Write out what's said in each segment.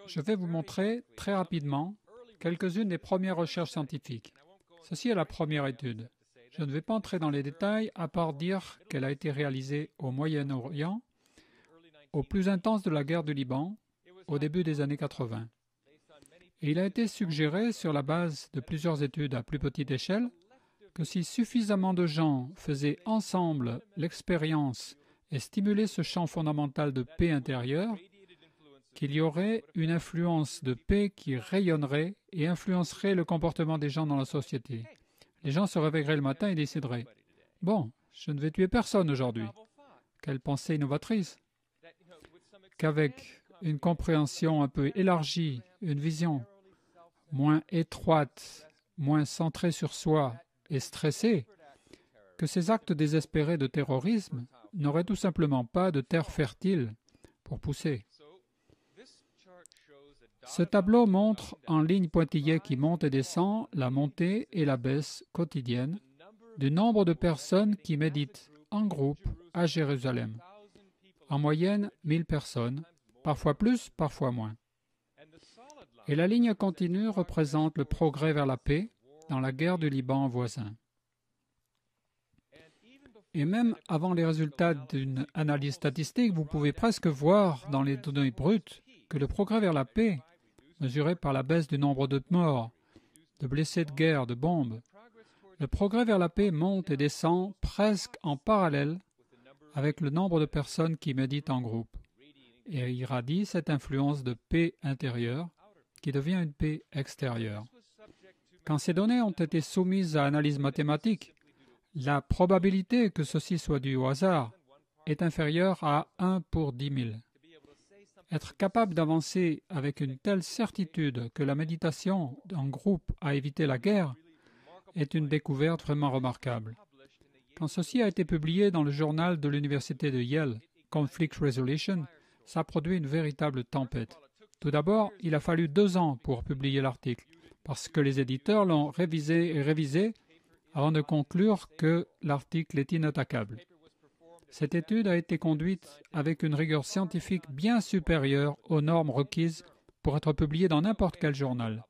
Je vais vous montrer très rapidement quelques-unes des premières recherches scientifiques. Ceci est la première étude. Je ne vais pas entrer dans les détails, à part dire qu'elle a été réalisée au Moyen-Orient, au plus intense de la guerre du Liban, au début des années 80. Et il a été suggéré, sur la base de plusieurs études à plus petite échelle, que si suffisamment de gens faisaient ensemble l'expérience et stimulaient ce champ fondamental de paix intérieure, qu'il y aurait une influence de paix qui rayonnerait et influencerait le comportement des gens dans la société. Les gens se réveilleraient le matin et décideraient « Bon, je ne vais tuer personne aujourd'hui. » Quelle pensée innovatrice! Qu'avec une compréhension un peu élargie, une vision moins étroite, moins centrée sur soi et stressée, que ces actes désespérés de terrorisme n'auraient tout simplement pas de terre fertile pour pousser. Ce tableau montre en ligne pointillée qui monte et descend la montée et la baisse quotidienne du nombre de personnes qui méditent en groupe à Jérusalem. En moyenne, 1000 personnes, parfois plus, parfois moins. Et la ligne continue représente le progrès vers la paix dans la guerre du Liban voisin. Et même avant les résultats d'une analyse statistique, vous pouvez presque voir dans les données brutes que le progrès vers la paix, mesuré par la baisse du nombre de morts, de blessés de guerre, de bombes, le progrès vers la paix monte et descend presque en parallèle avec le nombre de personnes qui méditent en groupe et irradie cette influence de paix intérieure qui devient une paix extérieure. Quand ces données ont été soumises à analyse mathématique, la probabilité que ceci soit dû au hasard est inférieure à 1 pour 10 000. Être capable d'avancer avec une telle certitude que la méditation en groupe a évité la guerre est une découverte vraiment remarquable. Quand ceci a été publié dans le journal de l'Université de Yale, Conflict Resolution, ça a produit une véritable tempête. Tout d'abord, il a fallu 2 ans pour publier l'article, parce que les éditeurs l'ont révisé et révisé avant de conclure que l'article est inattaquable. Cette étude a été conduite avec une rigueur scientifique bien supérieure aux normes requises pour être publiée dans n'importe quel journal.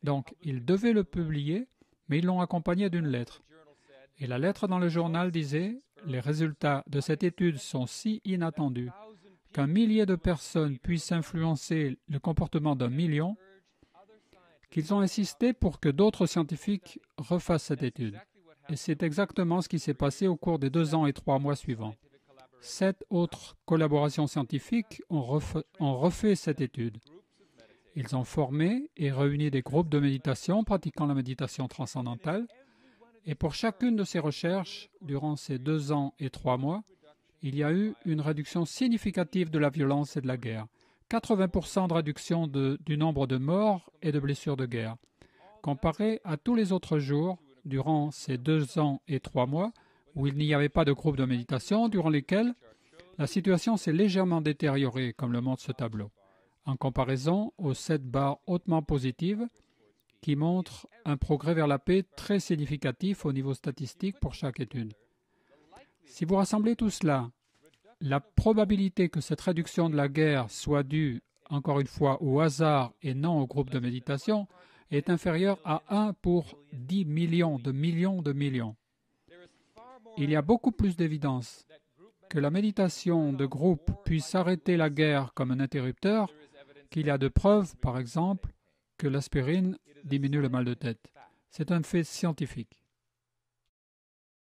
Donc, ils devaient le publier, mais ils l'ont accompagné d'une lettre. Et la lettre dans le journal disait « Les résultats de cette étude sont si inattendus qu'un millier de personnes puissent influencer le comportement d'1 million qu'ils ont insisté pour que d'autres scientifiques refassent cette étude. » Et c'est exactement ce qui s'est passé au cours des 2 ans et 3 mois suivants. 7 autres collaborations scientifiques ont refait cette étude. Ils ont formé et réuni des groupes de méditation pratiquant la méditation transcendantale. Et pour chacune de ces recherches, durant ces 2 ans et 3 mois, il y a eu une réduction significative de la violence et de la guerre. 80% de réduction du nombre de morts et de blessures de guerre. Comparé à tous les autres jours, durant ces 2 ans et 3 mois, où il n'y avait pas de groupe de méditation, durant lesquels la situation s'est légèrement détériorée, comme le montre ce tableau, en comparaison aux 7 barres hautement positives qui montrent un progrès vers la paix très significatif au niveau statistique pour chaque étude. Si vous rassemblez tout cela, la probabilité que cette réduction de la guerre soit due, encore une fois, au hasard et non au groupe de méditation, est inférieure à 1 pour 10 millions de millions de millions. Il y a beaucoup plus d'évidence que la méditation de groupe puisse arrêter la guerre comme un interrupteur qu'il y a de preuves, par exemple, que l'aspirine diminue le mal de tête. C'est un fait scientifique.